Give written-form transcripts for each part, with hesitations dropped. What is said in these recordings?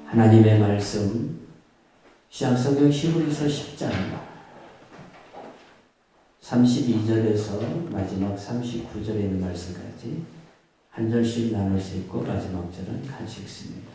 하나님의 말씀 신약성경 히브리서 10장 32절에서 마지막 39절에 있는 말씀까지 한 절씩 나눌 수 있고 마지막 절은 같이 읽습니다.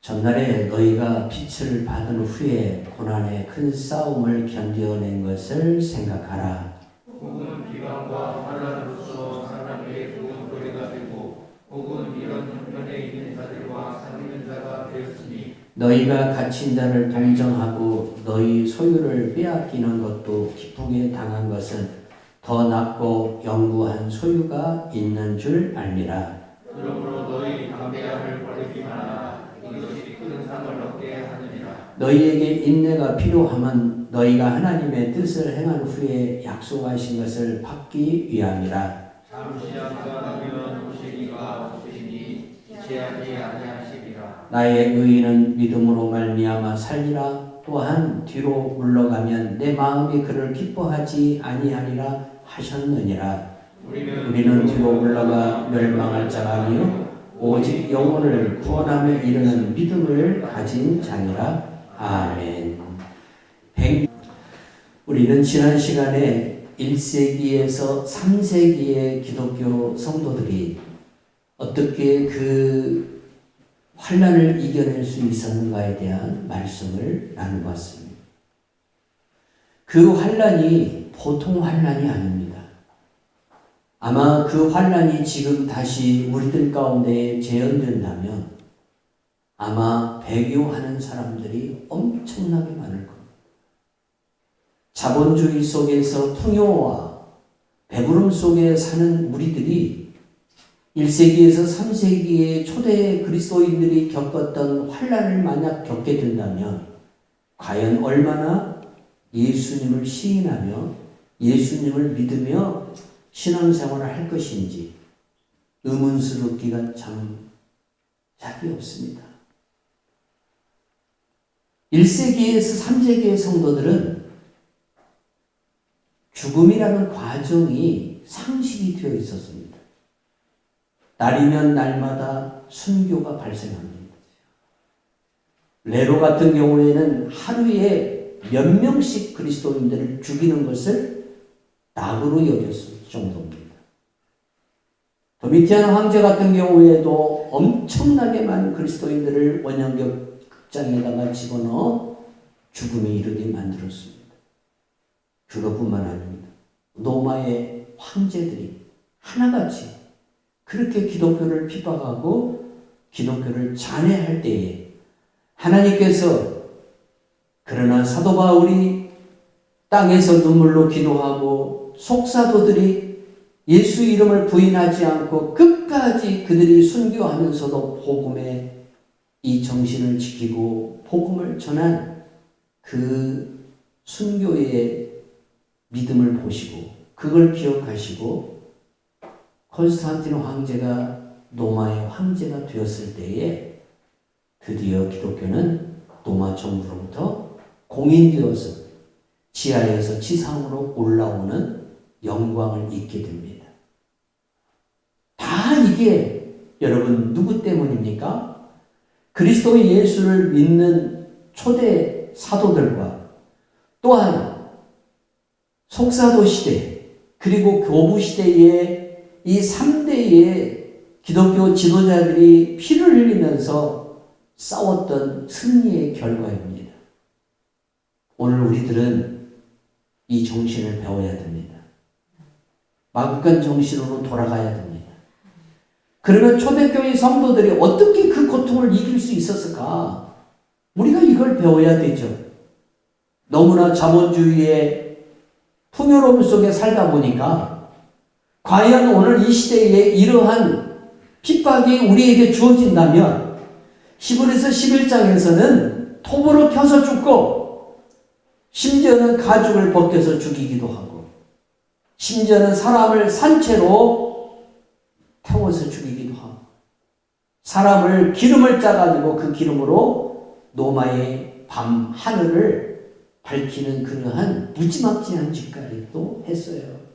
전날에 너희가 빛을 받은 후에 고난의 큰 싸움을 견뎌낸 것을 생각하라. 혹은 비방과 환난으로서 사람에게 좋은 거리가 되고 혹은 이런 형편에 있는 자들과 사귀는 자가 되었으니 너희가 갇힌 자를 동정하고 너희 소유를 빼앗기는 것도 기쁘게 당한 것은 더 낫고 영구한 소유가 있는 줄 알미라. 그러므로 너희 담대함을 버리지 마라. 이것이 큰 상을 얻게 하느니라. 너희에게 인내가 필요하면 너희가 하나님의 뜻을 행한 후에 약속하신 것을 받기 위함이라. 잠시 잠깐하면 오시기가 오시니 지체하지 아니하시리라. 나의 의인은 믿음으로 말미암아 살리라. 또한 뒤로 물러가면 내 마음이 그를 기뻐하지 아니하리라 하셨느니라. 우리는 뒤로 물러가 멸망할 자가 아니요 오직 영혼을 구원함에 이르는 믿음을 가진 자니라. 아멘. 우리는 지난 시간에 1세기에서 3세기의 기독교 성도들이 어떻게 그 환난을 이겨낼 수 있었는가에 대한 말씀을 나눠봤습니다. 그 환난이 보통 환난이 아닙니다. 아마 그 환난이 지금 다시 우리들 가운데 재현된다면 아마 배교하는 사람들이 엄청나게 많을 겁니다. 자본주의 속에서 풍요와 배부름 속에 사는 우리들이 1세기에서 3세기의 초대 그리스도인들이 겪었던 환난을 만약 겪게 된다면 과연 얼마나 예수님을 시인하며 예수님을 믿으며 신앙생활을 할 것인지 의문스럽기가 참 약이 없습니다. 1세기에서 3세기의 성도들은 죽음이라는 과정이 상식이 되어 있었습니다. 날이면 날마다 순교가 발생합니다. 네로 같은 경우에는 하루에 몇 명씩 그리스도인들을 죽이는 것을 낙으로 여겼을 정도입니다. 도미티안 황제 같은 경우에도 엄청나게 많은 그리스도인들을 원형격 극장에다가 집어넣어 죽음에 이르게 만들었습니다. 그것뿐만 아닙니다. 로마의 황제들이 하나같이 그렇게 기독교를 핍박하고 기독교를 잔해할 때에 하나님께서 그러나 사도 바울이 땅에서 눈물로 기도하고 속사도들이 예수 이름을 부인하지 않고 끝까지 그들이 순교하면서도 복음의 이 정신을 지키고 복음을 전한 그 순교의 믿음을 보시고 그걸 기억하시고 콘스탄티노 황제가 로마의 황제가 되었을 때에 드디어 기독교는 로마 정부로부터 공인되어서 지하에서 지상으로 올라오는 영광을 잊게 됩니다. 다 이게 여러분 누구 때문입니까? 그리스도 예수를 믿는 초대 사도들과 또한 속사도 시대 그리고 교부 시대의 이 3대의 기독교 지도자들이 피를 흘리면서 싸웠던 승리의 결과입니다. 오늘 우리들은 이 정신을 배워야 됩니다. 마구간 정신으로 돌아가야 됩니다. 그러면 초대교회 성도들이 어떻게 그 고통을 이길 수 있었을까? 우리가 이걸 배워야 되죠. 너무나 자본주의의 풍요로움 속에 살다 보니까 과연 오늘 이 시대에 이러한 핍박이 우리에게 주어진다면 히브리서 11장에서는 톱으로 펴서 죽고 심지어는 가죽을 벗겨서 죽이기도 하고 심지어는 사람을 산채로 태워서 죽이기도 하고 사람을 기름을 짜가지고 그 기름으로 로마의 밤 하늘을 밝히는 그러한 무지막지한 짓까지 또 했어요.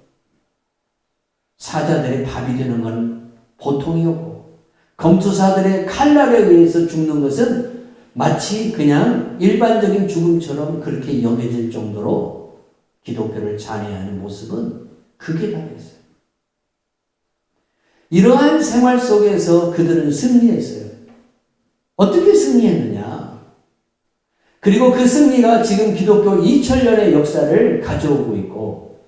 사자들의 밥이 되는 건 보통이었고 검투사들의 칼날에 의해서 죽는 것은 마치 그냥 일반적인 죽음처럼 그렇게 여겨질 정도로 기독교를 잔해하는 모습은 극에 달했어요. 이러한 생활 속에서 그들은 승리했어요. 어떻게 승리했느냐? 그리고 그 승리가 지금 기독교 2000년의 역사를 가져오고 있고,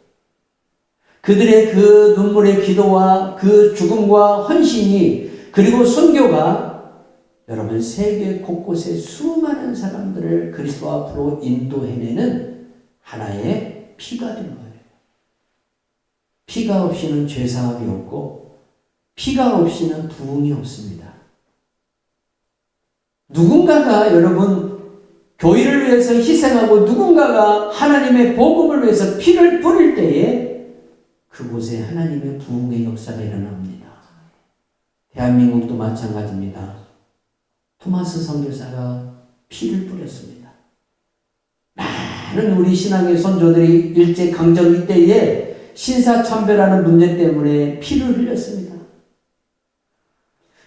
그들의 그 눈물의 기도와 그 죽음과 헌신이, 그리고 선교가 여러분 세계 곳곳에 수많은 사람들을 그리스도 앞으로 인도해내는 하나의 피가 된 거예요. 피가 없이는 죄사함이 없고 피가 없이는 부흥이 없습니다. 누군가가 여러분 교회를 위해서 희생하고 누군가가 하나님의 복음을 위해서 피를 뿌릴 때에 그곳에 하나님의 부흥의 역사가 일어납니다. 대한민국도 마찬가지입니다. 토마스 선교사가 피를 뿌렸습니다. 많은 우리 신앙의 선조들이 일제강점 이때에 신사참배라는 문제 때문에 피를 흘렸습니다.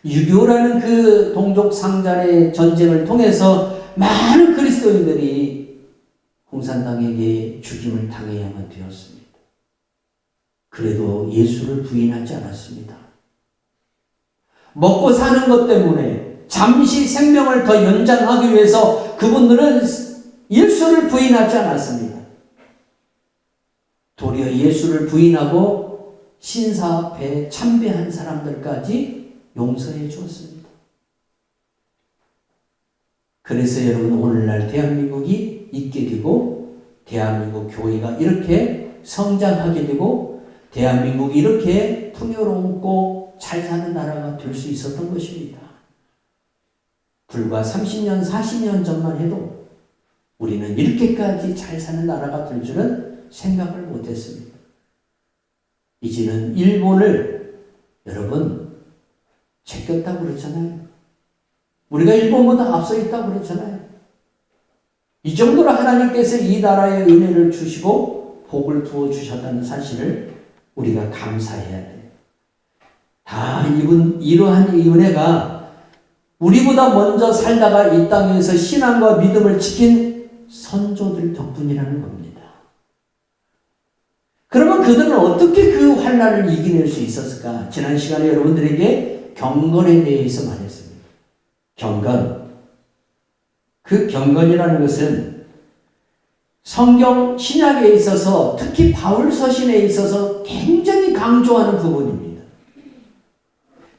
6.25라는 그 동족 상잔의 전쟁을 통해서 많은 그리스도인들이 공산당에게 죽임을 당해야만 되었습니다. 그래도 예수를 부인하지 않았습니다. 먹고 사는 것 때문에 잠시 생명을 더 연장하기 위해서 그분들은 예수를 부인하지 않았습니다. 도리어 예수를 부인하고 신사 앞에 참배한 사람들까지 용서해 주었습니다. 그래서 여러분 오늘날 대한민국이 있게 되고 대한민국 교회가 이렇게 성장하게 되고 대한민국이 이렇게 풍요롭고 잘 사는 나라가 될 수 있었던 것입니다. 불과 30년, 40년 전만 해도 우리는 이렇게까지 잘 사는 나라가 될 줄은 생각을 못했습니다. 이제는 일본을 여러분 제꼈다고 그랬잖아요. 우리가 일본보다 앞서 있다고 그랬잖아요. 이 정도로 하나님께서 이 나라에 은혜를 주시고 복을 부어주셨다는 사실을 우리가 감사해야 돼요. 다 이러한 이 은혜가 우리보다 먼저 살다가 이 땅에서 신앙과 믿음을 지킨 선조들 덕분이라는 겁니다. 그러면 그들은 어떻게 그 환난을 이겨낼 수 있었을까? 지난 시간에 여러분들에게 경건에 대해서 말했습니다. 경건. 그 경건이라는 것은 성경 신약에 있어서 특히 바울 서신에 있어서 굉장히 강조하는 부분입니다.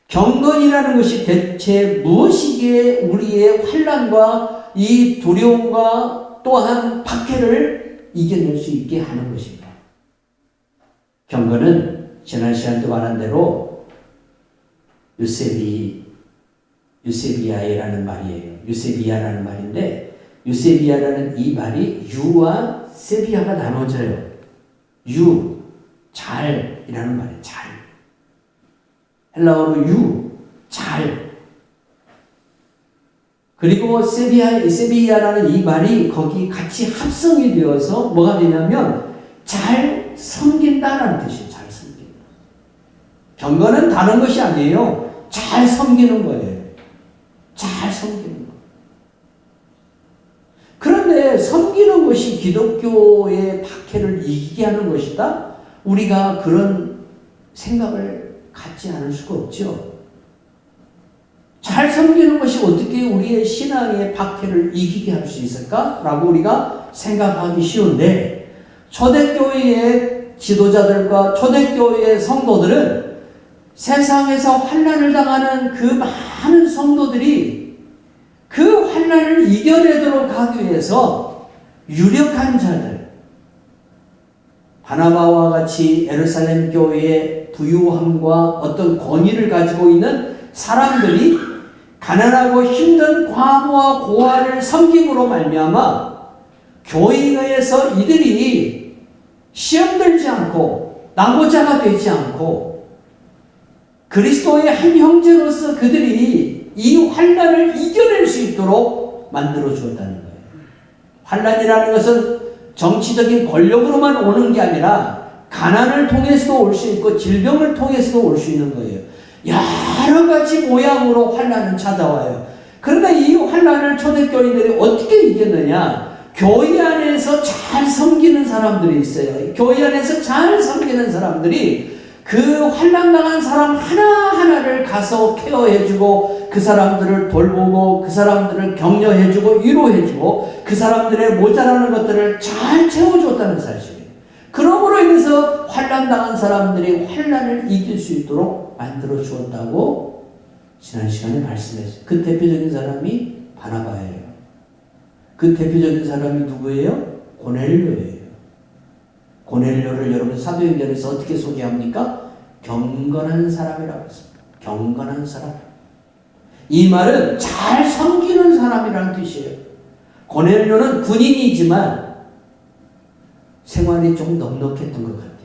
경건이라는 것이 대체 무엇이기에 우리의 환난과 이 두려움과 또한 박해를 이겨낼 수 있게 하는 것입니다. 경건은 지난 시간도 말한 대로 유세비아이라는 말이에요. 유세비아라는 말인데 유세비아라는 이 말이 유와 세비아가 나눠져요. 유, 잘이라는 말이에요. 잘. 헬라어로 유, 잘. 그리고 세비야라는 이 말이 거기 같이 합성이 되어서 뭐가 되냐면 잘 섬긴다라는 뜻이에요. 잘 섬긴다. 경건은 다른 것이 아니에요. 잘 섬기는 거예요. 잘 섬기는 거. 그런데 섬기는 것이 기독교의 박해를 이기게 하는 것이다? 우리가 그런 생각을 갖지 않을 수가 없죠. 잘 섬기는 것이 어떻게 우리의 신앙의 박해를 이기게 할 수 있을까? 라고 우리가 생각하기 쉬운데 초대교회의 지도자들과 초대교회의 성도들은 세상에서 환난을 당하는 그 많은 성도들이 그 환난을 이겨내도록 하기 위해서 유력한 자들, 바나바와 같이 예루살렘 교회의 부유함과 어떤 권위를 가지고 있는 사람들이 가난하고 힘든 과부와 고아를 섬김으로 말미암아 교회에서 이들이 시험들지 않고 낙오자가 되지 않고 그리스도의 한 형제로서 그들이 이 환난을 이겨낼 수 있도록 만들어 주었다는 거예요. 환난이라는 것은 정치적인 권력으로만 오는 게 아니라 가난을 통해서도 올 수 있고 질병을 통해서도 올 수 있는 거예요. 여러 가지 모양으로 환난은 찾아와요. 그런데 이 환난을 초대교인들이 어떻게 이겼느냐? 교회 안에서 잘 섬기는 사람들이 있어요. 교회 안에서 잘 섬기는 사람들이 그 환난당한 사람 하나하나를 가서 케어해주고 그 사람들을 돌보고 그 사람들을 격려해주고 위로해주고 그 사람들의 모자라는 것들을 잘 채워줬다는 사실이에요. 그러므로 인해서 환난당한 사람들이 환난을 이길 수 있도록 만들어 주었다고 지난 시간에 말씀했어요. 그 대표적인 사람이 바나바예요. 그 대표적인 사람이 누구예요? 고넬료예요. 고넬료를 여러분 사도행전에서 어떻게 소개합니까? 경건한 사람이라고 했습니다. 경건한 사람. 이 말은 잘 섬기는 사람이라는 뜻이에요. 고넬료는 군인이지만 생활이 좀 넉넉했던 것 같아요.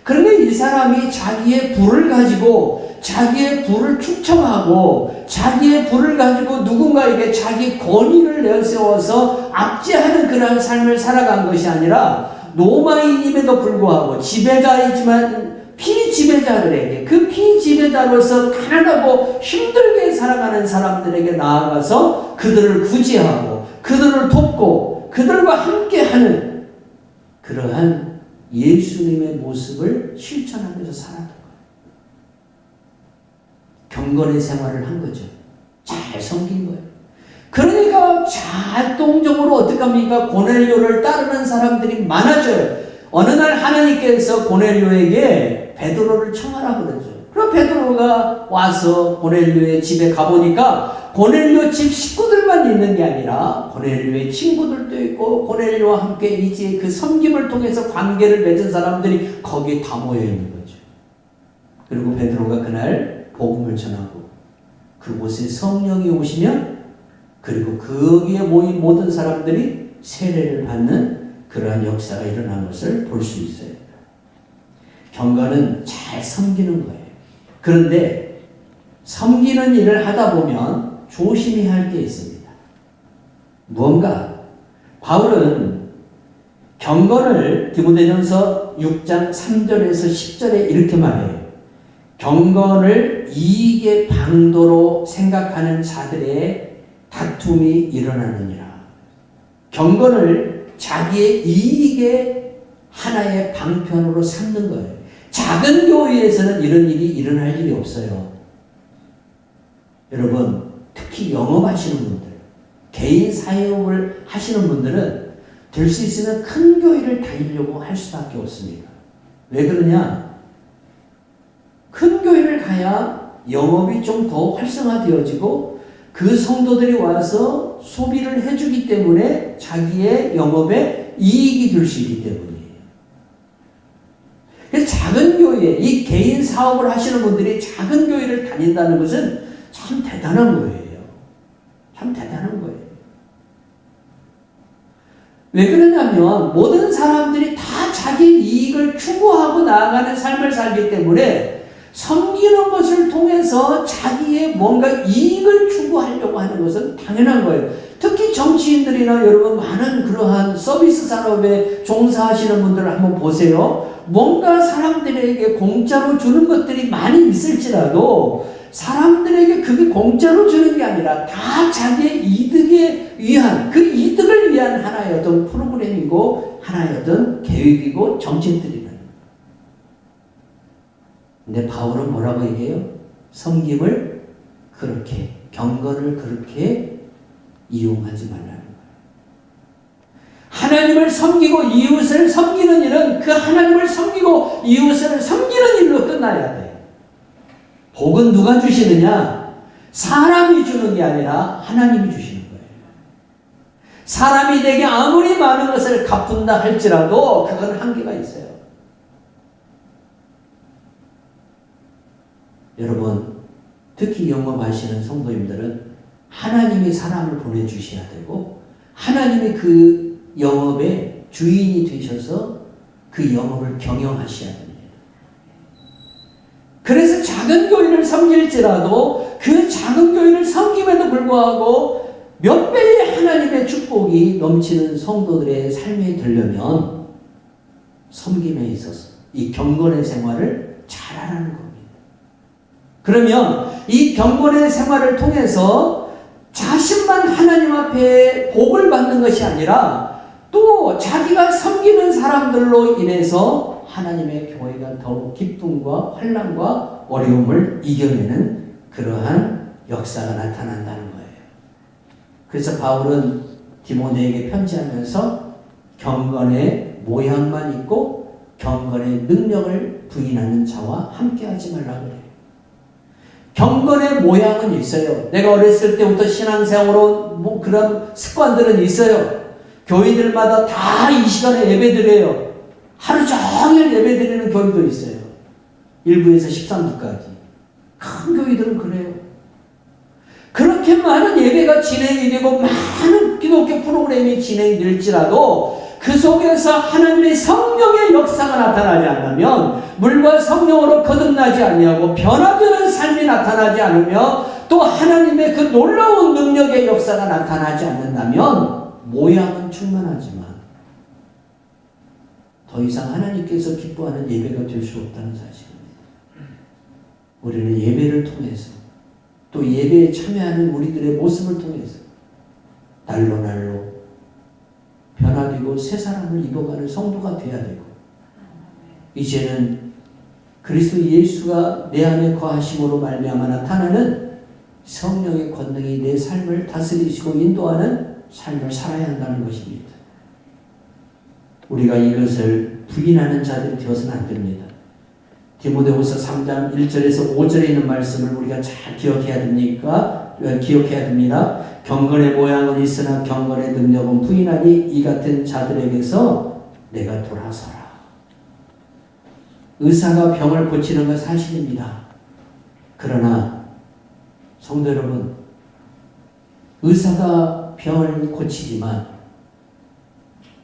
그런데 이 사람이 자기의 부를 가지고 자기의 부를 축청하고 자기의 부를 가지고 누군가에게 자기 권위를 내세워서 압제하는 그러한 삶을 살아간 것이 아니라 로마인임에도 불구하고 지배자이지만 피지배자들에게 그 피지배자로서 가난하고 힘들게 살아가는 사람들에게 나아가서 그들을 구제하고 그들을 돕고 그들과 함께하는 그러한 예수님의 모습을 실천하면서 살았던 거예요. 경건의 생활을 한 거죠. 잘 섬긴 거예요. 그러니까 자동적으로 어떻게 합니까? 고넬료를 따르는 사람들이 많아져요. 어느 날 하나님께서 고넬료에게 베드로를 청하라고 그러죠. 그럼 베드로가 와서 고넬료의 집에 가보니까 고넬료 집 식구들만 있는 게 아니라 고넬료의 친구들도 있고 고넬료와 함께 이제 그 섬김을 통해서 관계를 맺은 사람들이 거기에 다 모여 있는 거죠. 그리고 베드로가 그날 복음을 전하고 그곳에 성령이 오시면 그리고 거기에 모인 모든 사람들이 세례를 받는 그러한 역사가 일어난 것을 볼 수 있어요. 경건은 잘 섬기는 거예요. 그런데 섬기는 일을 하다 보면 조심해야 할 게 있습니다. 무언가 바울은 경건을 디모데전서 6장 3절에서 10절에 이렇게 말해요. 경건을 이익의 방도로 생각하는 자들의 다툼이 일어나느니라. 경건을 자기의 이익의 하나의 방편으로 삼는 거예요. 작은 교회에서는 이런 일이 일어날 일이 없어요. 여러분, 특히 영업하시는 분들, 개인 사역을 하시는 분들은 될 수 있으면 큰 교회를 다니려고 할 수밖에 없습니다. 왜 그러냐? 큰 교회를 가야 영업이 좀 더 활성화되어지고 그 성도들이 와서 소비를 해주기 때문에 자기의 영업에 이익이 될 수 있기 때문이에요. 그래서 작은 교회, 이 개인 사업을 하시는 분들이 작은 교회를 다닌다는 것은 참 대단한 거예요. 참 대단한 거예요. 왜 그러냐면 모든 사람들이 다 자기 이익을 추구하고 나아가는 삶을 살기 때문에 섬기는 것을 통해서 자기의 뭔가 이익을 추구하려고 하는 것은 당연한 거예요. 특히 정치인들이나 여러분 많은 그러한 서비스 산업에 종사하시는 분들을 한번 보세요. 뭔가 사람들에게 공짜로 주는 것들이 많이 있을지라도 사람들에게 그게 공짜로 주는 게 아니라 다 자기의 이득에 위한 그 이득을 위한 하나의 어떤 프로그램이고 하나의 어떤 계획이고 정책들이는. 근데 바울은 뭐라고 얘기해요? 섬김을 그렇게 경건을 그렇게 이용하지 말라는 거예요. 하나님을 섬기고 이웃을 섬기는 일은 그 하나님을 섬기고 이웃을 섬기는 일로 끝나야 돼. 복은 누가 주시느냐? 사람이 주는 게 아니라 하나님이 주시는 거예요. 사람이 내게 아무리 많은 것을 갚은다 할지라도 그건 한계가 있어요. 여러분, 특히 영업하시는 성도님들은 하나님이 사람을 보내주셔야 되고 하나님이 그 영업의 주인이 되셔서 그 영업을 경영하셔야 됩니다. 그래서 작은 교회를 섬길지라도 그 작은 교회를 섬김에도 불구하고 몇 배의 하나님의 축복이 넘치는 성도들의 삶이 되려면 섬김에 있어서 이 경건의 생활을 잘하라는 겁니다. 그러면 이 경건의 생활을 통해서 자신만 하나님 앞에 복을 받는 것이 아니라 또 자기가 섬기는 사람들로 인해서 하나님의 교회가 더욱 기쁨과 환난과 어려움을 이겨내는 그러한 역사가 나타난다는 거예요. 그래서 바울은 디모데에게 편지하면서 경건의 모양만 있고 경건의 능력을 부인하는 자와 함께하지 말라고 해요. 경건의 모양은 있어요. 내가 어렸을 때부터 신앙생활로 뭐 그런 습관들은 있어요. 교회들마다 다 이 시간에 예배드려요. 하루 종일 예배드리는 교회도 있어요. 1부에서 13부까지. 큰 교회들은 그래요. 그렇게 많은 예배가 진행이 되고 많은 기독교 프로그램이 진행이 될지라도 그 속에서 하나님의 성령의 역사가 나타나지 않으면, 물과 성령으로 거듭나지 아니하고 변화되는 삶이 나타나지 않으며 또 하나님의 그 놀라운 능력의 역사가 나타나지 않는다면 모양은 충만하지만 더 이상 하나님께서 기뻐하는 예배가 될 수 없다는 사실입니다. 우리는 예배를 통해서 또 예배에 참여하는 우리들의 모습을 통해서 날로 변화되고 새 사람을 입어가는 성도가 되어야 되고, 이제는 그리스도 예수가 내 안에 거하심으로 말미암아 나타나는 성령의 권능이 내 삶을 다스리시고 인도하는 삶을 살아야 한다는 것입니다. 우리가 이것을 부인하는 자들이 되어서는 안 됩니다. 디모데후서 3장 1절에서 5절에 있는 말씀을 우리가 잘 기억해야 됩니다. 경건의 모양은 있으나 경건의 능력은 부인하니 이 같은 자들에게서 내가 돌아서라. 의사가 병을 고치는 건 사실입니다. 그러나 성도 여러분, 의사가 병을 고치지만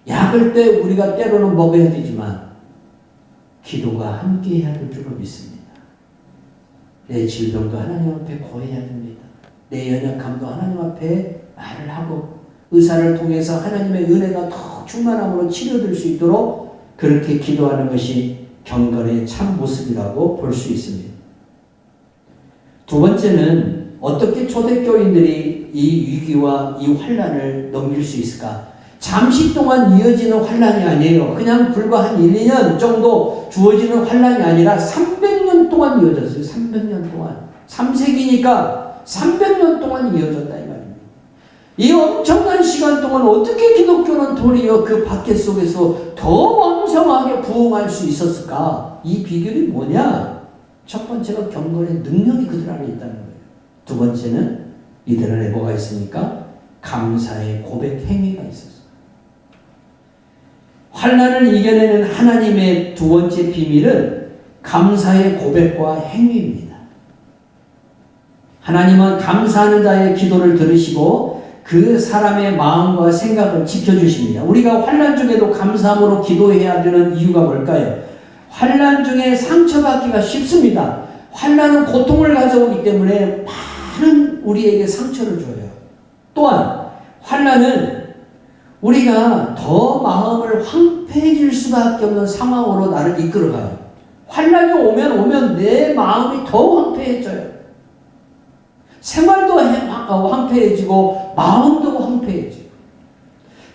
약을 때 우리가 때로는 먹어야 되지만 기도가 함께 해야 될 줄로 믿습니다. 내 질병도 하나님 앞에 고해야 됩니다. 내 연약함도 하나님 앞에 말을 하고 의사를 통해서 하나님의 은혜가 더 충만함으로 치료될 수 있도록 그렇게 기도하는 것이 경건의 참 모습이라고 볼 수 있습니다. 두 번째는 어떻게 초대교인들이 이 위기와 이 환난을 넘길 수 있을까? 잠시 동안 이어지는 환난이 아니에요. 그냥 불과 한 1, 2년 정도 주어지는 환난이 아니라 300년 동안 이어졌어요. 300년 동안. 3세기니까 300년 동안 이어졌다 이 말입니다. 이 엄청난 시간 동안 어떻게 기독교는 도리어 그 박해 속에서 더 왕성하게 부흥할 수 있었을까? 이 비결이 뭐냐? 첫 번째가 경건의 능력이 그들 안에 있다는 거예요. 두 번째는 이들 안에 뭐가 있습니까? 감사의 고백 행위가 있었어요. 환난을 이겨내는 하나님의 두 번째 비밀은 감사의 고백과 행위입니다. 하나님은 감사하는 자의 기도를 들으시고 그 사람의 마음과 생각을 지켜주십니다. 우리가 환난 중에도 감사함으로 기도해야 되는 이유가 뭘까요? 환난 중에 상처받기가 쉽습니다. 환난은 고통을 가져오기 때문에 많은 우리에게 상처를 줘요. 또한 환난은 우리가 더 마음을 황폐해질 수밖에 없는 상황으로 나를 이끌어가요. 환난이 오면 내 마음이 더 황폐해져요. 생활도 황폐해지고 마음도 황폐해지고.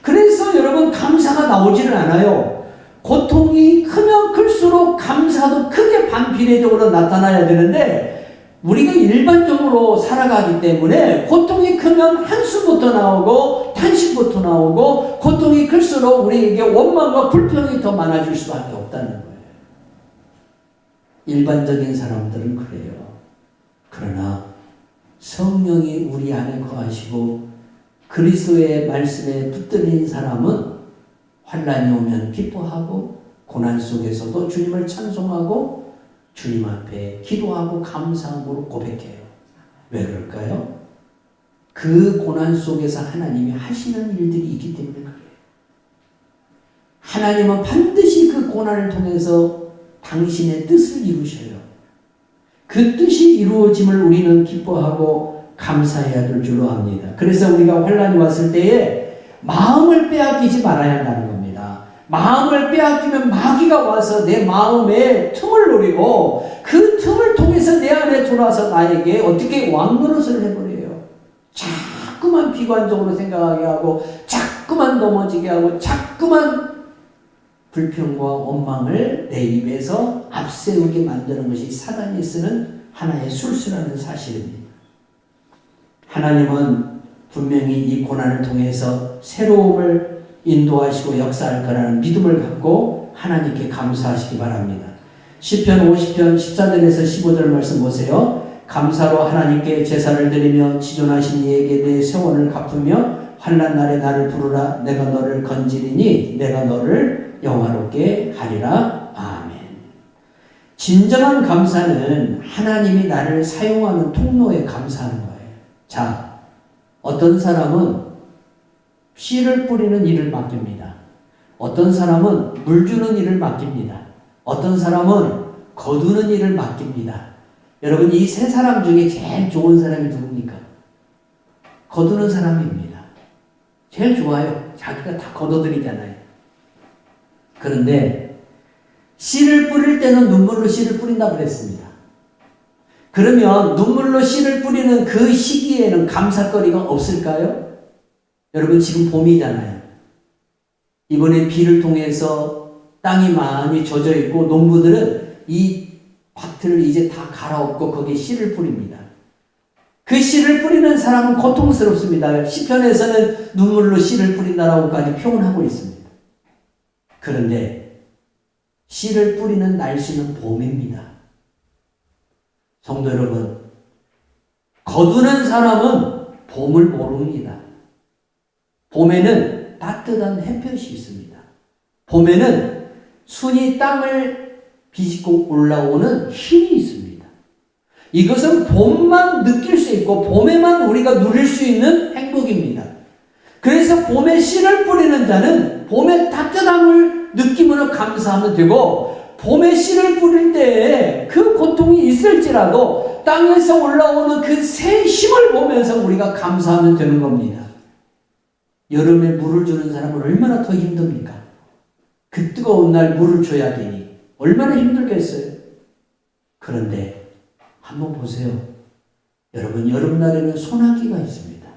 그래서 여러분 감사가 나오지는 않아요. 고통이 크면 클수록 감사도 크게 반비례적으로 나타나야 되는데 우리가 일반적으로 살아가기 때문에 고통이 크면 한숨부터 나오고 탄식부터 나오고 고통이 클수록 우리에게 원망과 불평이 더 많아질 수밖에 없다는 거예요. 일반적인 사람들은 그래요. 그러나 성령이 우리 안에 거하시고 그리스도의 말씀에 붙들린 사람은 환난이 오면 기뻐하고 고난 속에서도 주님을 찬송하고 주님 앞에 기도하고 감사함으로 고백해요. 왜 그럴까요? 그 고난 속에서 하나님이 하시는 일들이 있기 때문에 그래요. 하나님은 반드시 그 고난을 통해서 당신의 뜻을 이루셔요. 그 뜻이 이루어짐을 우리는 기뻐하고 감사해야 될 줄로 압니다. 그래서 우리가 환난이 왔을 때에 마음을 빼앗기지 말아야 한다는 겁니다. 마음을 빼앗기면 마귀가 와서 내 마음에 틈을 노리고 그 틈을 통해서 계속해서 내 안에 들어와서 나에게 어떻게 왕노릇을 해버려요. 자꾸만 비관적으로 생각하게 하고 자꾸만 넘어지게 하고 자꾸만 불평과 원망을 내 입에서 앞세우게 만드는 것이 사단이 쓰는 하나의 술수라는 사실입니다. 하나님은 분명히 이 고난을 통해서 새로움을 인도하시고 역사할 거라는 믿음을 갖고 하나님께 감사하시기 바랍니다. 시편 50편 14절에서 15절 말씀 보세요. 감사로 하나님께 제사를 드리며 지존하신 이에게 내 세원을 갚으며 환난 날에 나를 부르라. 내가 너를 건지리니 내가 너를 영화롭게 하리라. 아멘. 진정한 감사는 하나님이 나를 사용하는 통로에 감사하는 거예요. 자, 어떤 사람은 씨를 뿌리는 일을 맡깁니다. 어떤 사람은 물 주는 일을 맡깁니다. 어떤 사람은 거두는 일을 맡깁니다. 여러분, 이 세 사람 중에 제일 좋은 사람이 누굽니까? 거두는 사람입니다. 제일 좋아요. 자기가 다 거둬들이잖아요. 그런데 씨를 뿌릴 때는 눈물로 씨를 뿌린다고 그랬습니다. 그러면 눈물로 씨를 뿌리는 그 시기에는 감사거리가 없을까요? 여러분, 지금 봄이잖아요. 이번에 비를 통해서 땅이 많이 젖어 있고 농부들은 이 밭을 이제 다 갈아엎고 거기에 씨를 뿌립니다. 그 씨를 뿌리는 사람은 고통스럽습니다. 시편에서는 눈물로 씨를 뿌린다라고까지 표현하고 있습니다. 그런데 씨를 뿌리는 날씨는 봄입니다. 성도 여러분, 거두는 사람은 봄을 모릅니다. 봄에는 따뜻한 햇볕이 있습니다. 봄에는 순이 땅을 비집고 올라오는 힘이 있습니다. 이것은 봄만 느낄 수 있고 봄에만 우리가 누릴 수 있는 행복입니다. 그래서 봄에 씨를 뿌리는 자는 봄의 따뜻함을 느끼므로 감사하면 되고, 봄에 씨를 뿌릴 때에 그 고통이 있을지라도 땅에서 올라오는 그 새 힘을 보면서 우리가 감사하면 되는 겁니다. 여름에 물을 주는 사람은 얼마나 더 힘듭니까? 그 뜨거운 날 물을 줘야 되니 얼마나 힘들겠어요? 그런데 한번 보세요. 여러분, 여름날에는 소나기가 있습니다.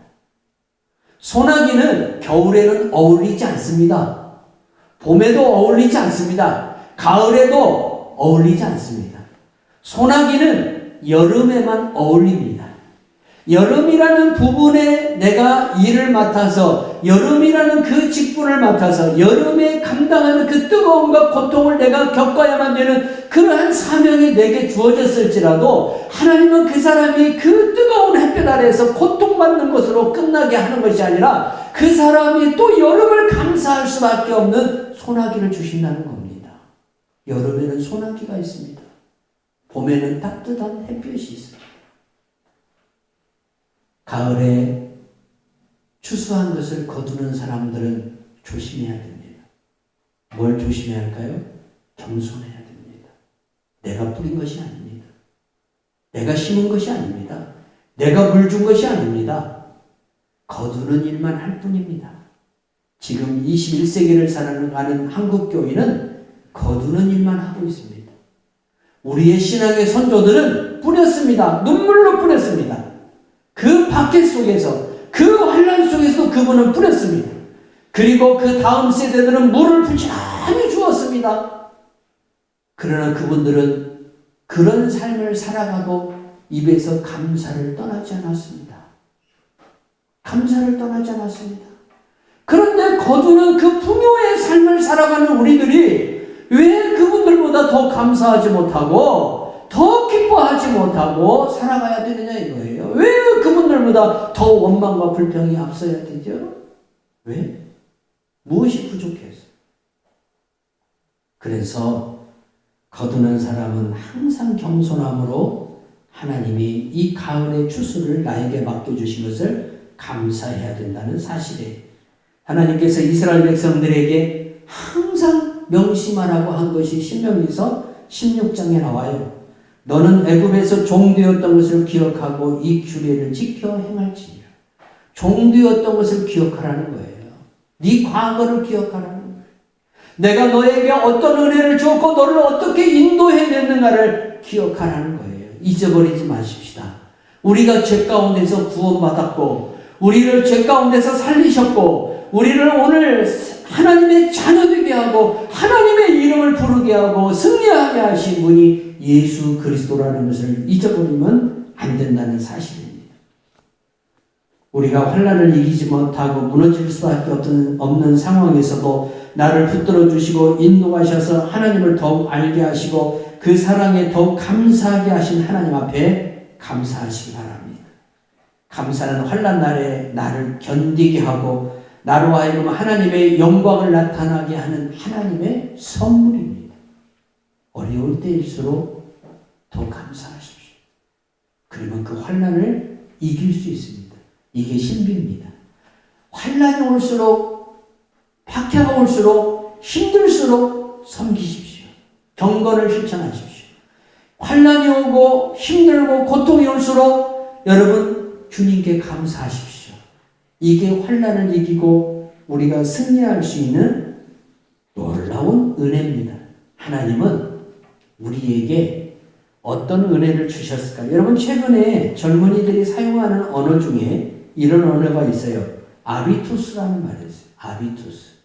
소나기는 겨울에는 어울리지 않습니다. 봄에도 어울리지 않습니다. 가을에도 어울리지 않습니다. 소나기는 여름에만 어울립니다. 여름이라는 부분에 내가 일을 맡아서, 여름이라는 그 직분을 맡아서 여름에 감당하는 그 뜨거움과 고통을 내가 겪어야만 되는 그러한 사명이 내게 주어졌을지라도 하나님은 그 사람이 그 뜨거운 햇볕 아래에서 고통받는 것으로 끝나게 하는 것이 아니라 그 사람이 또 여름을 감사할 수밖에 없는 소나기를 주신다는 겁니다. 여름에는 소나기가 있습니다. 봄에는 따뜻한 햇볕이 있습니다. 가을에 추수한 것을 거두는 사람들은 조심해야 됩니다. 뭘 조심해야 할까요? 겸손해야 됩니다. 내가 뿌린 것이 아닙니다. 내가 심은 것이 아닙니다. 내가 물 준 것이 아닙니다. 거두는 일만 할 뿐입니다. 지금 21세기를 살아가는 한국교회는 거두는 일만 하고 있습니다. 우리의 신앙의 선조들은 뿌렸습니다. 눈물로 뿌렸습니다. 그 박해 속에서, 그 환난 속에서 그분은 뿌렸습니다. 그리고 그 다음 세대들은 물을 부지런히 주었습니다. 그러나 그분들은 그런 삶을 살아가도 입에서 감사를 떠나지 않았습니다. 감사를 떠나지 않았습니다. 그런데 거두는 그 풍요의 삶을 살아가는 우리들이 왜 그분들보다 더 감사하지 못하고 더 기뻐하지 못하고 살아가야 되느냐 이거예요. 왜 그분들보다 더 원망과 불평이 앞서야 되죠? 왜? 무엇이 부족해서? 그래서 거두는 사람은 항상 겸손함으로 하나님이 이 가을의 추수를 나에게 맡겨주신 것을 감사해야 된다는 사실이에요. 하나님께서 이스라엘 백성들에게 항상 명심하라고 한 것이 신명기서 16장에 나와요. 너는 애굽에서 종되었던 것을 기억하고 이 규례를 지켜 행할지니라. 종되었던 것을 기억하라는 거예요. 네 과거를 기억하라는 거예요. 내가 너에게 어떤 은혜를 주었고 너를 어떻게 인도해냈는가를 기억하라는 거예요. 잊어버리지 마십시다. 우리가 죄 가운데서 구원받았고 우리를 죄 가운데서 살리셨고 우리를 오늘 하나님의 자녀 되게 하고 하나님의 이름을 부르게 하고 승리하게 하신 분이 예수 그리스도라는 것을 잊어버리면 안 된다는 사실입니다. 우리가 환난을 이기지 못하고 무너질 수밖에 없는 상황에서도 나를 붙들어 주시고 인도하셔서 하나님을 더욱 알게 하시고 그 사랑에 더욱 감사하게 하신 하나님 앞에 감사하시기 바랍니다. 감사는 환난 날에 나를 견디게 하고 나로 하여금 하나님의 영광을 나타나게 하는 하나님의 선물입니다. 어려울 때일수록 더 감사하십시오. 그러면 그 환난을 이길 수 있습니다. 이게 신비입니다. 환난이 올수록 박해가 올수록 힘들수록 섬기십시오. 경건을 실천하십시오. 환난이 오고 힘들고 고통이 올수록 여러분 주님께 감사하십시오. 이게 환난을 이기고 우리가 승리할 수 있는 놀라운 은혜입니다. 하나님은 우리에게 어떤 은혜를 주셨을까? 여러분 최근에 젊은이들이 사용하는 언어 중에 이런 언어가 있어요. 아비투스라는 말이 있어요. 아비투스.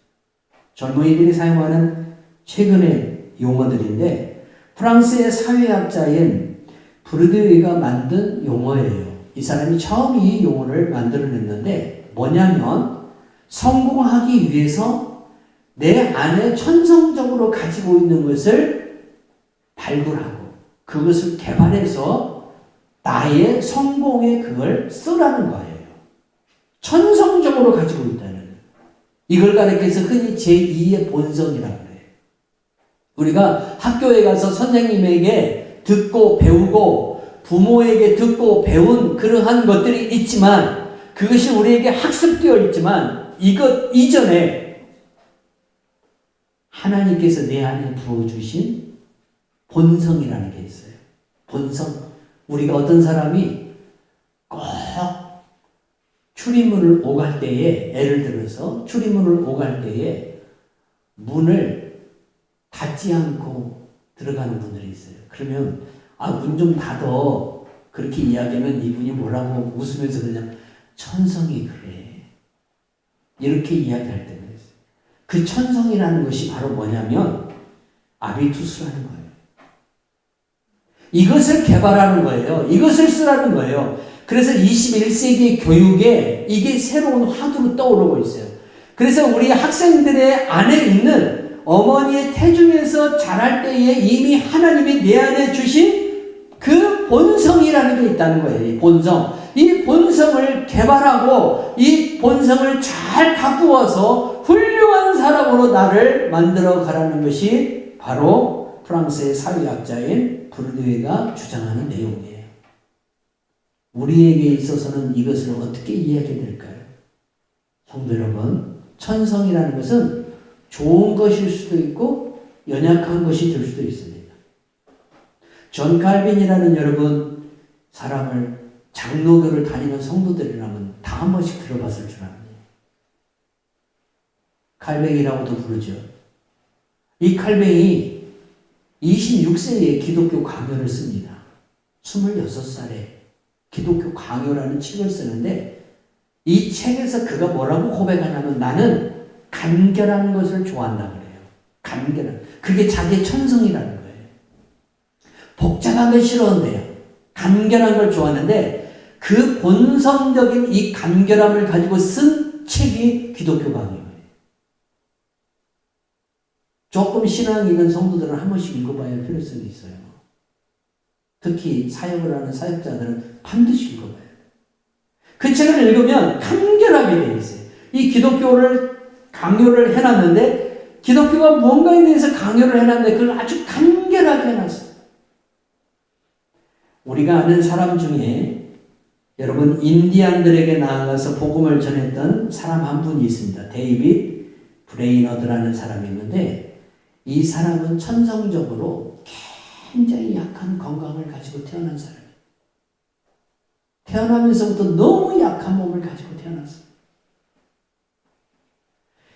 젊은이들이 사용하는 최근의 용어들인데 프랑스의 사회학자인 브르드웨가 만든 용어예요. 이 사람이 처음 이 용어를 만들어냈는데 뭐냐면 성공하기 위해서 내 안에 천성적으로 가지고 있는 것을 발굴하고 그것을 개발해서 나의 성공에 그걸 쓰라는 거예요. 천성적으로 가지고 있다는 거예요. 이걸 가리켜서 흔히 제2의 본성이라고 그래요. 우리가 학교에 가서 선생님에게 듣고 배우고 부모에게 듣고 배운 그러한 것들이 있지만 그것이 우리에게 학습되어 있지만 이것 이전에 하나님께서 내 안에 부어주신 본성이라는 게 있어요. 본성. 우리가 어떤 사람이 꼭 출입문을 오갈 때에 예를 들어서 출입문을 오갈 때에 문을 닫지 않고 들어가는 분들이 있어요. 그러면 문 좀 닫어 그렇게 이야기하면 이분이 뭐라고 웃으면서 그냥 천성이 그래 이렇게 이야기할 때가 있어요. 그 천성이라는 것이 바로 뭐냐면 아비투스라는 거예요. 이것을 개발하는 거예요. 이것을 쓰라는 거예요. 그래서 21세기 교육에 이게 새로운 화두로 떠오르고 있어요. 그래서 우리 학생들의 안에 있는 어머니의 태중에서 자랄 때에 이미 하나님이 내 안에 주신 그 본성이라는 게 있다는 거예요. 이 본성. 이 본성을 개발하고 이 본성을 잘 가꾸어서 훌륭한 사람으로 나를 만들어 가라는 것이 바로 프랑스의 사회학자인 브르드웨가 주장하는 내용이에요. 우리에게 있어서는 이것을 어떻게 이해하게 될까요? 성도 여러분, 천성이라는 것은 좋은 것일 수도 있고 연약한 것이 될 수도 있습니다. 존 칼빈이라는 여러분 사람을 장로교를 다니는 성도들이라면 다 한 번씩 들어봤을 줄 압니다. 칼뱅이라고도 부르죠. 이 칼뱅이 26세에 기독교 강요를 씁니다. 26살에 기독교 강요라는 책을 쓰는데 이 책에서 그가 뭐라고 고백하냐면 나는 간결한 것을 좋아한다 그래요. 간결한. 그게 자기의 천성이라는 거예요. 복잡한 걸 싫어한대요. 간결한 걸 좋아하는데 그 본성적인 이 간결함을 가지고 쓴 책이 기독교 강요예요. 조금 신앙이 있는 성도들은 한 번씩 읽어봐야 할 필요성이 있어요. 특히 사역을 하는 사역자들은 반드시 읽어봐야 돼요. 그 책을 읽으면 간결하게 되어 있어요. 이 기독교를 강요를 해놨는데 기독교가 무언가에 대해서 강요를 해놨는데 그걸 아주 간결하게 해놨어요. 우리가 아는 사람 중에 여러분 인디안들에게 나아가서 복음을 전했던 사람 한 분이 있습니다. 데이빗 브레이너드라는 사람이 있는데 이 사람은 천성적으로 굉장히 약한 건강을 가지고 태어난 사람이에요. 태어나면서부터 너무 약한 몸을 가지고 태어났어요.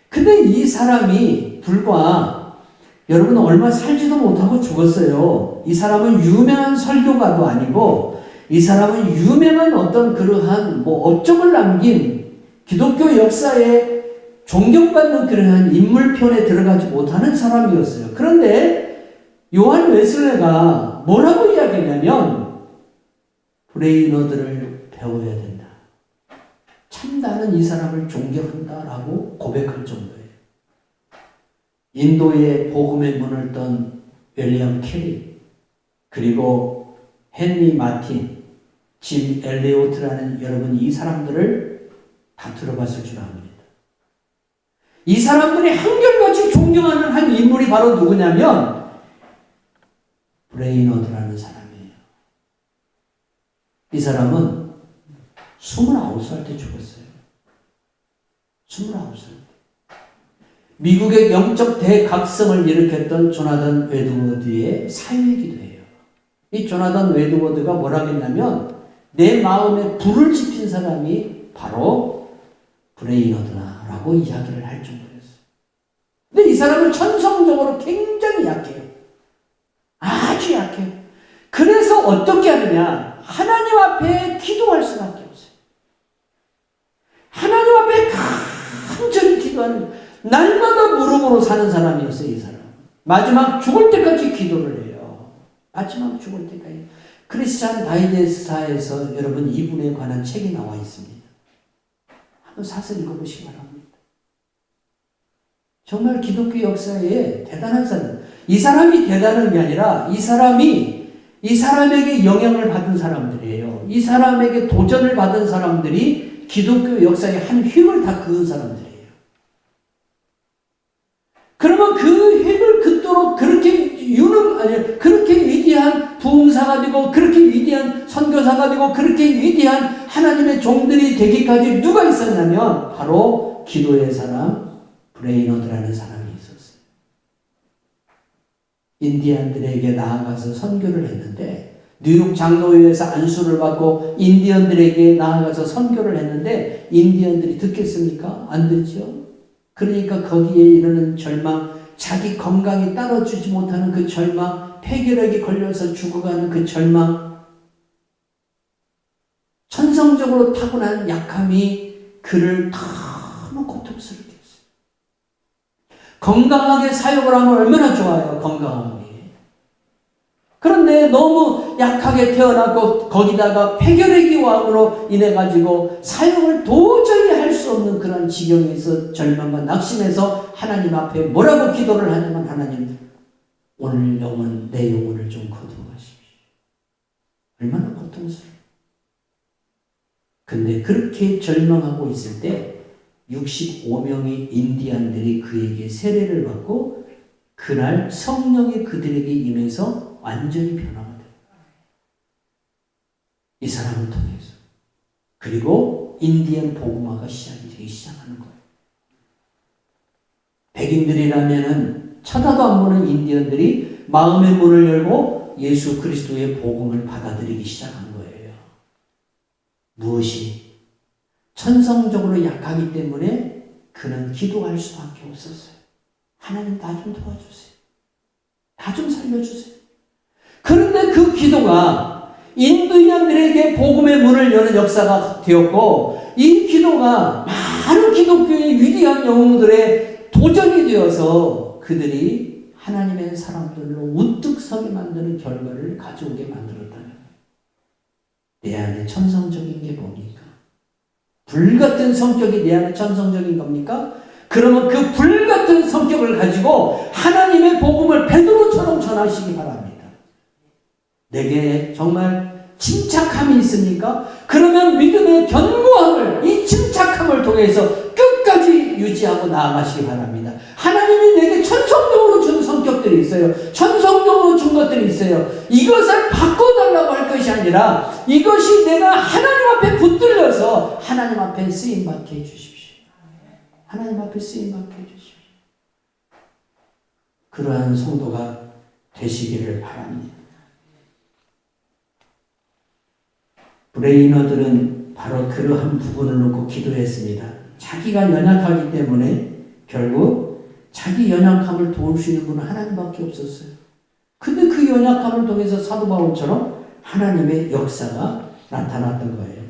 근데 이 사람이 불과 여러분 얼마 살지도 못하고 죽었어요. 이 사람은 유명한 설교가도 아니고 이 사람은 유명한 어떤 그러한 업적을 남긴 기독교 역사에 존경받는 그러한 인물편에 들어가지 못하는 사람이었어요. 그런데 요한 웨슬레가 뭐라고 이야기하냐면 브레이너드를 배워야 된다. 참 나는 이 사람을 존경한다라고 고백할 정도예요. 인도의 복음의 문을 떤 윌리엄 캐리, 그리고 헨리 마틴, 짐 엘리오트라는 여러분 이 사람들을 다 들어봤을 줄 압니다. 이 사람들이 한결같이 존경하는 한 인물이 바로 누구냐면 브레이너드라는 사람이에요. 이 사람은 29살 때 죽었어요. 29살 때. 미국의 영적 대각성을 일으켰던 조나단 웨드워드의 사유이기도 해요. 이 조나단 웨드워드가 뭐라고 했냐면 내 마음에 불을 지핀 사람이 바로 브레이너드라고 이야기를 할 정도였어요. 근데 이 사람은 천성적으로 굉장히 약해요. 아주 약해요. 그래서 어떻게 하느냐? 하나님 앞에 기도할 수밖에 없어요. 하나님 앞에 간절히 기도하는, 날마다 무릎으로 사는 사람이었어요. 이 사람 마지막 죽을 때까지 기도를 해요. 마지막 죽을 때까지. 크리스찬 다이제스트에서 여러분 이분에 관한 책이 나와 있습니다. 한번 사서 읽어보시기 바랍니다. 정말 기독교 역사에 대단한 사람. 이 사람이 대단한 게 아니라 이 사람에게 영향을 받은 사람들이에요. 이 사람에게 도전을 받은 사람들이 기독교 역사의 한 획을 다 그은 사람들이에요. 그러면 그 획을 긋도록 그렇게 그렇게 위대한 부흥사가 되고 그렇게 위대한 선교사가 되고 그렇게 위대한 하나님의 종들이 되기까지 누가 있었냐면 바로 기도의 사람 브레이너드라는 사람이 있었어요. 인디언들에게 나아가서 선교를 했는데 뉴욕 장로회에서 안수를 받고 인디언들에게 나아가서 선교를 했는데 인디언들이 듣겠습니까? 안 듣죠. 그러니까 거기에 이르는 절망, 자기 건강이 따라주지 못하는 그 절망, 폐결핵이 걸려서 죽어가는 그 절망, 천성적으로 타고난 약함이 그를 너무 고통스럽게 했어요. 건강하게 사역을 하면 얼마나 좋아요, 건강하게. 그런데 너무 약하게 태어났고 거기다가 폐결핵이 왕으로 인해 가지고 사역을 도저히 할 수 없는 그런 지경에서 절망과 낙심해서 하나님 앞에 뭐라고 기도를 하냐면 하나님 오늘 내 영혼을 좀 거두어가십시오. 얼마나 고통스러워. 근데 그렇게 절망하고 있을 때 65명의 인디안들이 그에게 세례를 받고 그날 성령이 그들에게 임해서 완전히 변화가 돼요. 이 사람을 통해서. 그리고 인디언 복음화가 되기 시작하는 거예요. 백인들이라면은 쳐다도 안 보는 인디언들이 마음의 문을 열고 예수 그리스도의 복음을 받아들이기 시작한 거예요. 무엇이? 천성적으로 약하기 때문에 그는 기도할 수밖에 없었어요. 하나님 나 좀 도와주세요. 나 좀 살려주세요. 그런데 그 기도가 인디언들에게 복음의 문을 여는 역사가 되었고 이 기도가 많은 기독교의 위대한 영웅들의 도전이 되어서 그들이 하나님의 사람들로 우뚝 서게 만드는 결과를 가져오게 만들었다는 내 안에 천성적인 게 뭡니까? 불같은 성격이 내 안에 천성적인 겁니까? 그러면 그 불같은 성격을 가지고 하나님의 복음을 베드로처럼 전하시기 바랍니다. 내게 정말 침착함이 있습니까? 그러면 믿음의 견고함을 이 침착함을 통해서 끝까지 유지하고 나아가시기 바랍니다. 하나님이 내게 천성적으로 준 성격들이 있어요. 천성적으로 준 것들이 있어요. 이것을 바꿔달라고 할 것이 아니라 이것이 내가 하나님 앞에 붙들려서 하나님 앞에 쓰임받게 해주십시오. 하나님 앞에 쓰임받게 해주십시오. 그러한 성도가 되시기를 바랍니다. 브레이너들은 바로 그러한 부분을 놓고 기도했습니다. 자기가 연약하기 때문에 결국 자기 연약함을 도울 수 있는 분은 하나님밖에 없었어요. 근데 그 연약함을 통해서 사도 바울처럼 하나님의 역사가 나타났던 거예요.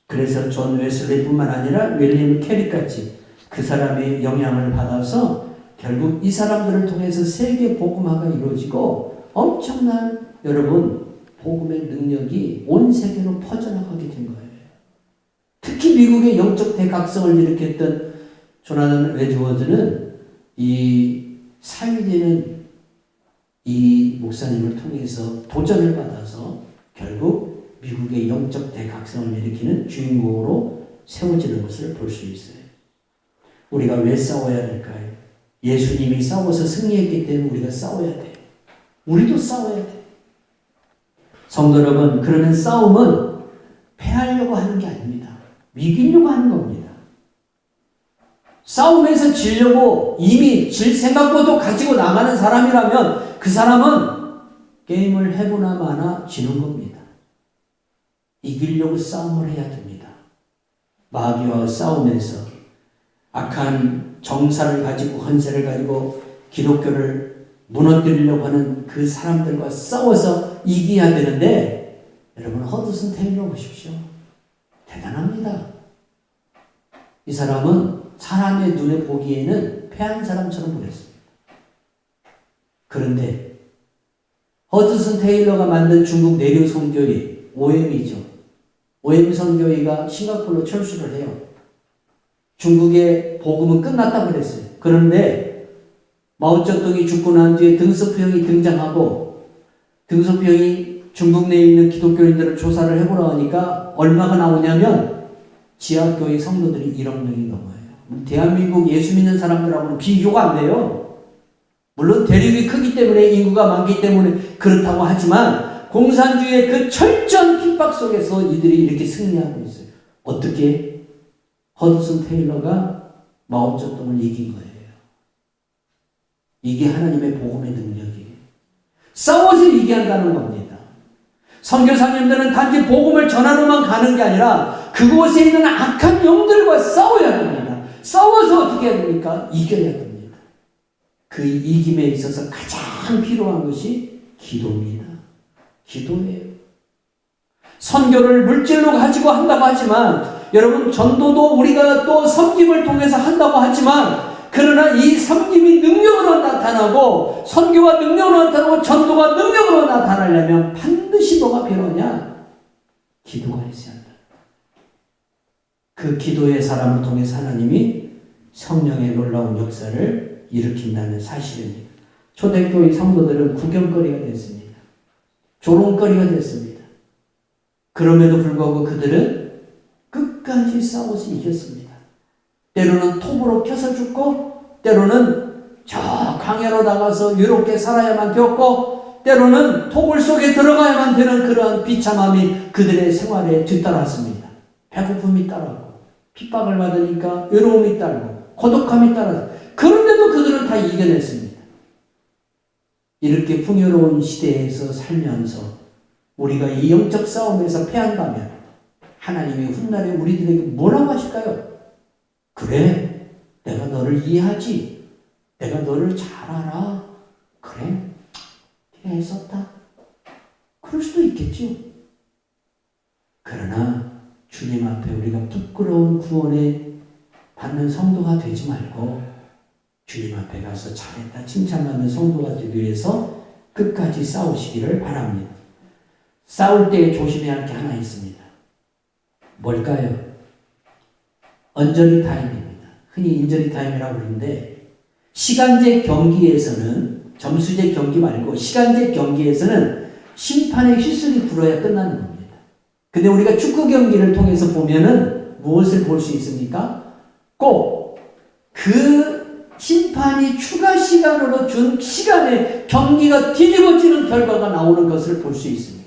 그래서 존 웨슬리뿐만 아니라 윌리엄 캐릭같이 그 사람의 영향을 받아서 결국 이 사람들을 통해서 세계 복음화가 이루어지고 엄청난 여러분 복음의 능력이 온 세계로 퍼져나가게 된 거예요. 특히 미국의 영적 대각성을 일으켰던 조나단 웨드워드는 이 사위되는 이 목사님을 통해서 도전을 받아서 결국 미국의 영적 대각성을 일으키는 주인공으로 세워지는 것을 볼 수 있어요. 우리가 왜 싸워야 될까요? 예수님이 싸워서 승리했기 때문에 우리가 싸워야 돼요. 우리도 싸워야 돼요. 성도 여러분, 그러면 싸움은 패하려고 하는 게 아닙니다. 이기려고 하는 겁니다. 싸움에서 지려고 이미 질 생각부터 가지고 나가는 사람이라면 그 사람은 게임을 해보나 마나 지는 겁니다. 이기려고 싸움을 해야 됩니다. 마귀와 싸우면서 악한 정사를 가지고 헌세를 가지고 기독교를 무너뜨리려고 하는 그 사람들과 싸워서 이겨야 되는데 여러분 허드슨 테일러 보십시오. 대단합니다. 이 사람은 사람의 눈에 보기에는 패한 사람처럼 보였습니다. 그런데 허드슨 테일러가 만든 중국 내륙 선교회 OM이죠. OM 선교회가 싱가포르로 철수를 해요. 중국의 복음은 끝났다고 그랬어요. 그런데 마오쩌둥이 죽고 난 뒤에 등소표형이 등장하고 등소표형이 중국 내에 있는 기독교인들을 조사를 해보라 하니까 얼마가 나오냐면 지하교회 성도들이 1억 명이 넘어요. 대한민국 예수 믿는 사람들하고는 비교가 안 돼요. 물론 대륙이 크기 때문에 인구가 많기 때문에 그렇다고 하지만 공산주의의 그 철저한 핍박 속에서 이들이 이렇게 승리하고 있어요. 어떻게? 허드슨 테일러가 마오쩌둥을 이긴 거예요. 이게 하나님의 복음의 능력이에요. 싸워서 이겨한다는 겁니다. 선교사님들은 단지 복음을 전하러만 가는 게 아니라 그곳에 있는 악한 영들과 싸워야 됩니다. 싸워서 어떻게 해야 됩니까? 이겨야 됩니다. 그 이김에 있어서 가장 필요한 것이 기도입니다. 기도예요. 선교를 물질로 가지고 한다고 하지만 여러분 전도도 우리가 또 섬김을 통해서 한다고 하지만 그러나 이 섬김이 능력으로 나타나고 선교가 능력으로 나타나고 전도가 능력으로 나타나려면 반드시 뭐가 필요하냐? 기도가 있어야 한다. 그 기도의 사람을 통해서 하나님이 성령의 놀라운 역사를 일으킨다는 사실입니다. 초대교회 성도들은 구경거리가 됐습니다. 조롱거리가 됐습니다. 그럼에도 불구하고 그들은 끝까지 싸워서 이겼습니다. 때로는 톱으로 켜서 죽고 때로는 저 강야로 나가서 유롭게 살아야만 되었고 때로는 토굴 속에 들어가야만 되는 그러한 비참함이 그들의 생활에 뒤따랐습니다. 배고픔이 따르고 핍박을 받으니까 외로움이 따르고 고독함이 따라서 그런데도 그들은 다 이겨냈습니다. 이렇게 풍요로운 시대에서 살면서 우리가 이 영적 싸움에서 패한다면 하나님이 훗날에 우리들에게 뭐라고 하실까요? 그래, 내가 너를 이해하지. 내가 너를 잘 알아. 그래, 애썼다. 그럴 수도 있겠죠. 그러나 주님 앞에 우리가 부끄러운 구원에 받는 성도가 되지 말고 주님 앞에 가서 잘했다 칭찬받는 성도가 되기 위해서 끝까지 싸우시기를 바랍니다. 싸울 때 조심해야 할 게 하나 있습니다. 뭘까요? 언저리 타임입니다. 흔히 인저리 타임이라고 그러는데 시간제 경기에서는 점수제 경기 말고 시간제 경기에서는 심판의 휘슬이 불어야 끝나는 겁니다. 근데 우리가 축구 경기를 통해서 보면은 무엇을 볼 수 있습니까? 꼭 그 심판이 추가 시간으로 준 시간에 경기가 뒤집어지는 결과가 나오는 것을 볼 수 있습니다.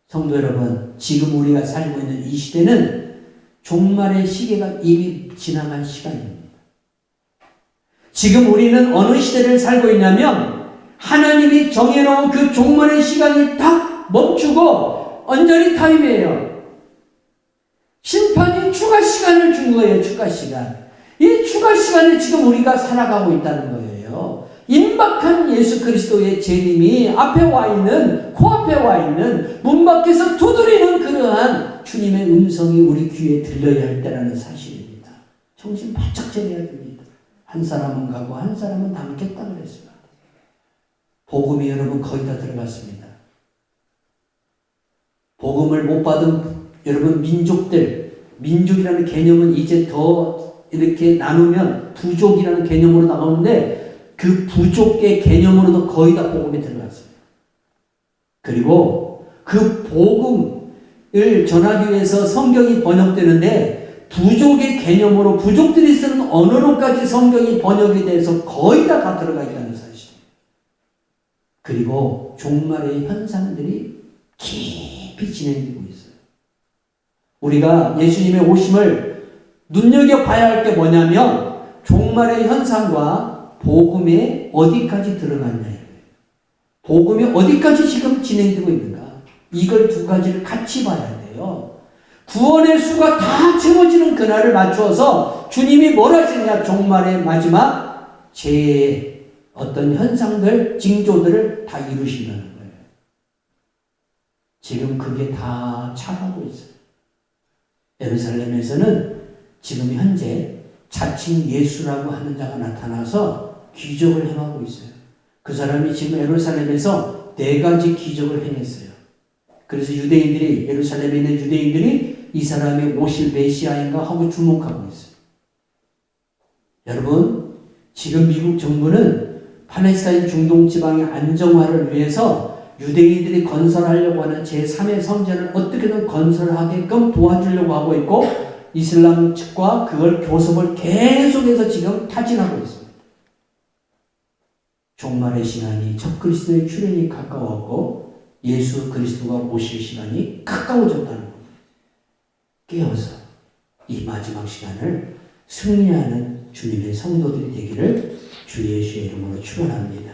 성도 여러분, 지금 우리가 살고 있는 이 시대는 종말의 시계가 이미 지나간 시간입니다. 지금 우리는 어느 시대를 살고 있냐면 하나님이 정해놓은 그 종말의 시간이 딱 멈추고 언저리 타임이에요. 심판이 추가 시간을 준 거예요. 추가 시간. 이 추가 마지막 시간에 지금 우리가 살아가고 있다는 거예요. 임박한 예수 그리스도의 재림이 앞에 와 있는, 코앞에 와 있는, 문 밖에서 두드리는 그러한 주님의 음성이 우리 귀에 들려야 할 때라는 사실입니다. 정신 바짝 차려야 됩니다. 한 사람은 가고 한 사람은 남겠다 그랬습니다. 복음이 여러분 거의 다 들어갔습니다. 복음을 못 받은 여러분 민족이라는 개념은 이제 더 이렇게 나누면 부족이라는 개념으로 나오는데 그 부족의 개념으로도 거의 다 복음이 들어갔습니다. 그리고 그 복음을 전하기 위해서 성경이 번역되는데 부족의 개념으로 부족들이 쓰는 언어로까지 성경이 번역이 돼서 거의 다 들어가 있다는 사실. 그리고 종말의 현상들이 깊이 진행되고 있어요. 우리가 예수님의 오심을 눈여겨봐야 할 게 뭐냐면 종말의 현상과 복음에 어디까지 들어갔냐. 복음이 어디까지 지금 진행되고 있는가. 이걸 두 가지를 같이 봐야 돼요. 구원의 수가 다 채워지는 그날을 맞추어서 주님이 뭘 하시느냐. 종말의 마지막 제 어떤 현상들, 징조들을 다 이루신다는 거예요. 지금 그게 다 차가고 있어요. 예루살렘에서는 지금 현재 자칭 예수라고 하는 자가 나타나서 기적을 행하고 있어요. 그 사람이 지금 예루살렘에서 4가지 기적을 행했어요. 그래서 예루살렘에 있는 유대인들이 이 사람이 오실 메시아인가 하고 주목하고 있어요. 여러분, 지금 미국 정부는 팔레스타인 중동 지방의 안정화를 위해서 유대인들이 건설하려고 하는 제3의 성전을 어떻게든 건설하게끔 도와주려고 하고 있고 이슬람 측과 그걸 교섭을 계속해서 지금 타진하고 있습니다. 종말의 시간이 첫 그리스도의 출현이 가까웠고 예수 그리스도가 오실 시간이 가까워졌다는 겁니다. 깨어서 이 마지막 시간을 승리하는 주님의 성도들이 되기를 주 예수의 이름으로 축원합니다.